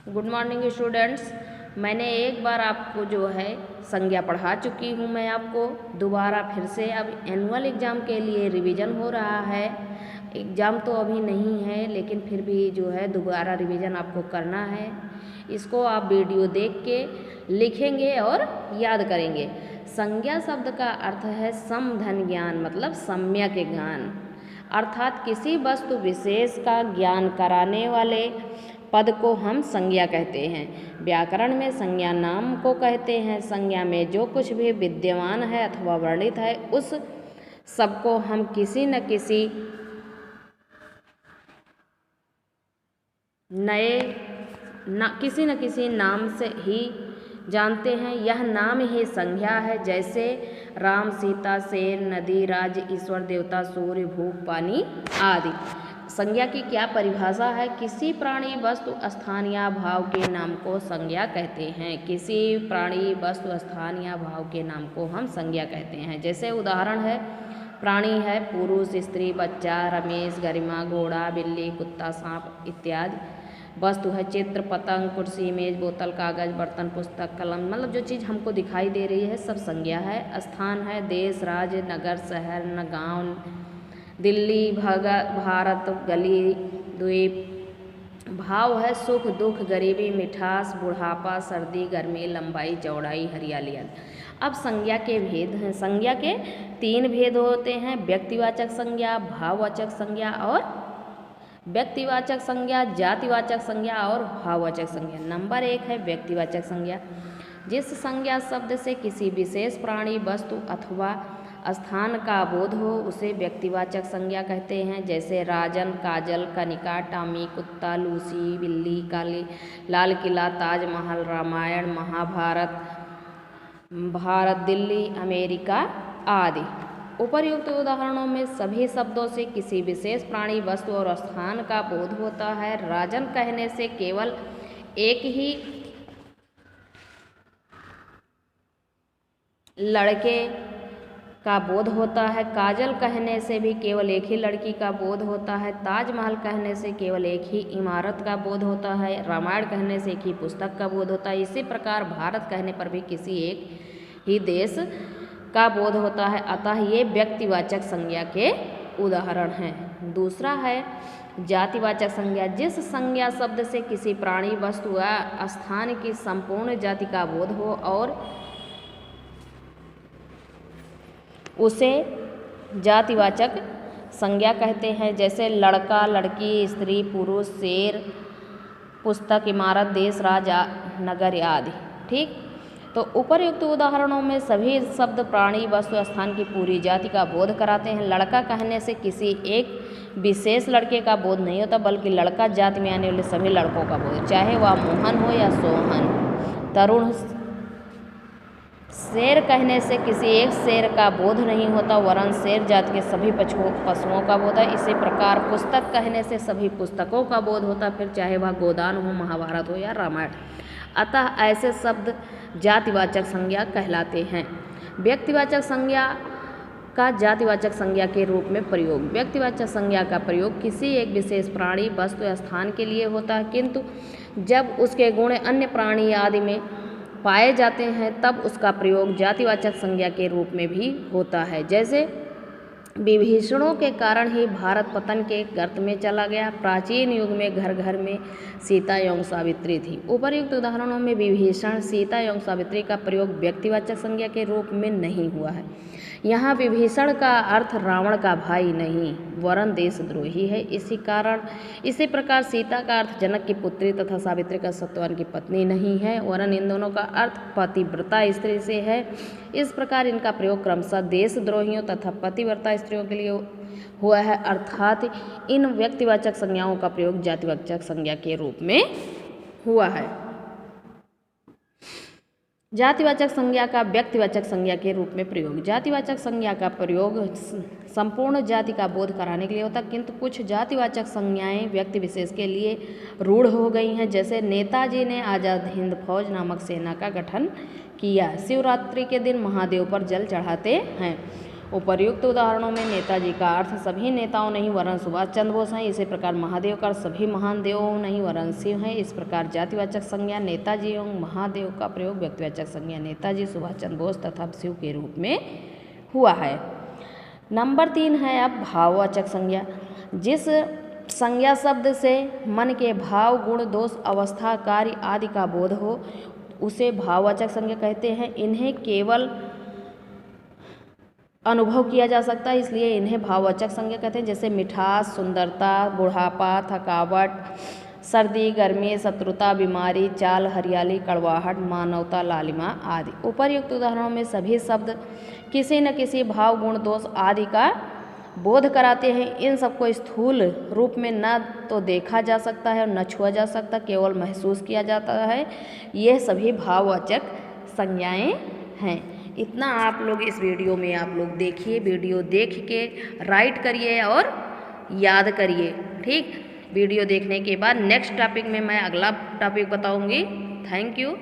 Good morning students. मैंने एक बार आपको जो है संज्ञा पढ़ा चुकी हूँ। मैं आपको दोबारा फिर से अब एनुअल एग्ज़ाम के लिए रिवीजन हो रहा है। एग्ज़ाम तो अभी नहीं है, लेकिन फिर भी जो है दोबारा रिवीजन आपको करना है। इसको आप वीडियो देख के लिखेंगे और याद करेंगे। संज्ञा शब्द का अर्थ है समधन ज्ञान, मतलब सम्यक ज्ञान, अर्थात किसी वस्तु विशेष का ज्ञान कराने वाले पद को हम संज्ञा कहते हैं। व्याकरण में संज्ञा नाम को कहते हैं। संज्ञा में जो कुछ भी विद्यमान है अथवा वर्णित है उस सबको हम किसी न किसी नाम से ही जानते हैं। यह नाम ही संज्ञा है, जैसे राम, सीता, शेर, नदी, राज्य, ईश्वर, देवता, सूर्य, भूख, पानी आदि। संज्ञा की क्या परिभाषा है? किसी प्राणी, वस्तु, स्थान या भाव के नाम को संज्ञा कहते हैं। किसी प्राणी, वस्तु, स्थान या भाव के नाम को हम संज्ञा कहते हैं। जैसे उदाहरण है, प्राणी है पुरुष, स्त्री, बच्चा, रमेश, गरिमा, घोड़ा, बिल्ली, कुत्ता, सांप इत्यादि। वस्तु है चित्र, पतंग, कुर्सी, मेज, बोतल, कागज, बर्तन, पुस्तक, कलम, मतलब जो चीज़ हमको दिखाई दे रही है सब संज्ञा है। स्थान है देश, राज्य, नगर, शहर, गांव, दिल्ली, भारत, गली, द्वीप। भाव है सुख, दुख, गरीबी, मिठास, बुढ़ापा, सर्दी, गर्मी, लंबाई, चौड़ाई, हरियाली आदि। अब संज्ञा के भेद हैं। संज्ञा के 3 भेद होते हैं: व्यक्तिवाचक संज्ञा, भाववाचक संज्ञा और व्यक्तिवाचक संज्ञा, जातिवाचक संज्ञा और भाववाचक संज्ञा। नंबर 1 है व्यक्तिवाचक संज्ञा। जिस संज्ञा शब्द से किसी विशेष प्राणी, वस्तु अथवा स्थान का बोध हो उसे व्यक्तिवाचक संज्ञा कहते हैं। जैसे राजन, काजल, कनिका, टॉमी, कुत्ता, लूसी, बिल्ली, काली, लाल किला, ताजमहल, रामायण, महाभारत, भारत, दिल्ली, अमेरिका आदि। उपर्युक्त उदाहरणों में सभी शब्दों से किसी विशेष प्राणी, वस्तु और स्थान का बोध होता है। राजन कहने से केवल एक ही लड़के का बोध होता है। काजल कहने से भी केवल एक ही लड़की का बोध होता है। ताजमहल कहने से केवल एक ही इमारत का बोध होता है। रामायण कहने से एक ही पुस्तक का बोध होता है। इसी प्रकार भारत कहने पर भी किसी एक ही देश का बोध होता है। अतः ये व्यक्तिवाचक संज्ञा के उदाहरण हैं। दूसरा है जातिवाचक संज्ञा। जिस संज्ञा शब्द से किसी प्राणी, वस्तु या स्थान की संपूर्ण जाति का बोध हो और उसे जातिवाचक संज्ञा कहते हैं। जैसे लड़का, लड़की, स्त्री, पुरुष, शेर, पुस्तक, इमारत, देश, राज्य, नगर आदि। ठीक, तो उपर्युक्त उदाहरणों में सभी शब्द प्राणी, वस्तु, स्थान की पूरी जाति का बोध कराते हैं। लड़का कहने से किसी एक विशेष लड़के का बोध नहीं होता, बल्कि लड़का जाति में आने वाले सभी लड़कों का बोध, चाहे वह मोहन हो या सोहन, तरुण। शेर कहने से किसी एक शेर का बोध नहीं होता, वरन शेर जाति के सभी पशुओं का बोध है। इसी प्रकार पुस्तक कहने से सभी पुस्तकों का बोध होता, फिर चाहे वह गोदान हो, महाभारत हो या रामायण। अतः ऐसे शब्द जातिवाचक संज्ञा कहलाते हैं। व्यक्तिवाचक संज्ञा का जातिवाचक संज्ञा के रूप में प्रयोग। व्यक्तिवाचक संज्ञा का प्रयोग किसी एक विशेष प्राणी, वस्तु या स्थान के लिए होता है, किंतु जब उसके गुण अन्य प्राणी आदि में पाए जाते हैं तब उसका प्रयोग जातिवाचक संज्ञा के रूप में भी होता है। जैसे विभीषणों के कारण ही भारत पतन के गर्त में चला गया। प्राचीन युग में घर घर में सीता एवं सावित्री थी। उपर्युक्त उदाहरणों में विभीषण, सीता एवं सावित्री का प्रयोग व्यक्तिवाचक संज्ञा के रूप में नहीं हुआ है। यहाँ विभीषण का अर्थ रावण का भाई नहीं, वरन देशद्रोही है। इसी प्रकार सीता का अर्थ जनक की पुत्री तथा सावित्री का सत्यवान की पत्नी नहीं है, वरन इन दोनों का अर्थ पतिव्रता स्त्री से है। इस प्रकार इनका प्रयोग क्रमशः देशद्रोहियों तथा पतिव्रता स्त्रियों के लिए हुआ है, अर्थात इन व्यक्तिवाचक संज्ञाओं का प्रयोग जातिवाचक संज्ञा के रूप में हुआ है। जातिवाचक संज्ञा का व्यक्तिवाचक संज्ञा के रूप में प्रयोग। जातिवाचक संज्ञा का प्रयोग संपूर्ण जाति का बोध कराने के लिए होता है, किंतु कुछ जातिवाचक संज्ञाएं व्यक्ति विशेष के लिए रूढ़ हो गई हैं। जैसे नेताजी ने आज़ाद हिंद फौज नामक सेना का गठन किया। शिवरात्रि के दिन महादेव पर जल चढ़ाते हैं। उपर्युक्त उदाहरणों में नेताजी का अर्थ सभी नेताओं नहीं वरन सुभाष चंद्र बोस हैं। इसी प्रकार महादेव का अर्थ सभी महान देवों नहीं वरन शिव हैं। इस प्रकार जातिवाचक संज्ञा नेताजी एवं महादेव का प्रयोग व्यक्तिवाचक संज्ञा नेताजी, सुभाष चंद्र बोस तथा शिव के रूप में हुआ है। नंबर 3 है अब भाववाचक संज्ञा। जिस संज्ञा शब्द से मन के भाव, गुण, दोष, अवस्था, कार्य आदि का बोध हो उसे भाववाचक संज्ञा कहते हैं। इन्हें केवल अनुभव किया जा सकता है, इसलिए इन्हें भाववाचक संज्ञा कहते हैं। जैसे मिठास, सुंदरता, बुढ़ापा, थकावट, सर्दी, गर्मी, शत्रुता, बीमारी, चाल, हरियाली, कड़वाहट, मानवता, लालिमा आदि। उपर्युक्त उदाहरणों में सभी शब्द किसी न किसी भाव, गुण, दोष आदि का बोध कराते हैं। इन सबको स्थूल रूप में न तो देखा जा सकता है और न छुआ जा सकता, केवल महसूस किया जाता है। ये सभी भाववाचक संज्ञाएं हैं। इतना आप लोग इस वीडियो में आप लोग देखिए, वीडियो देख के राइट करिए और याद करिए। ठीक, वीडियो देखने के बाद नेक्स्ट टॉपिक में मैं अगला टॉपिक बताऊंगी। Thank you.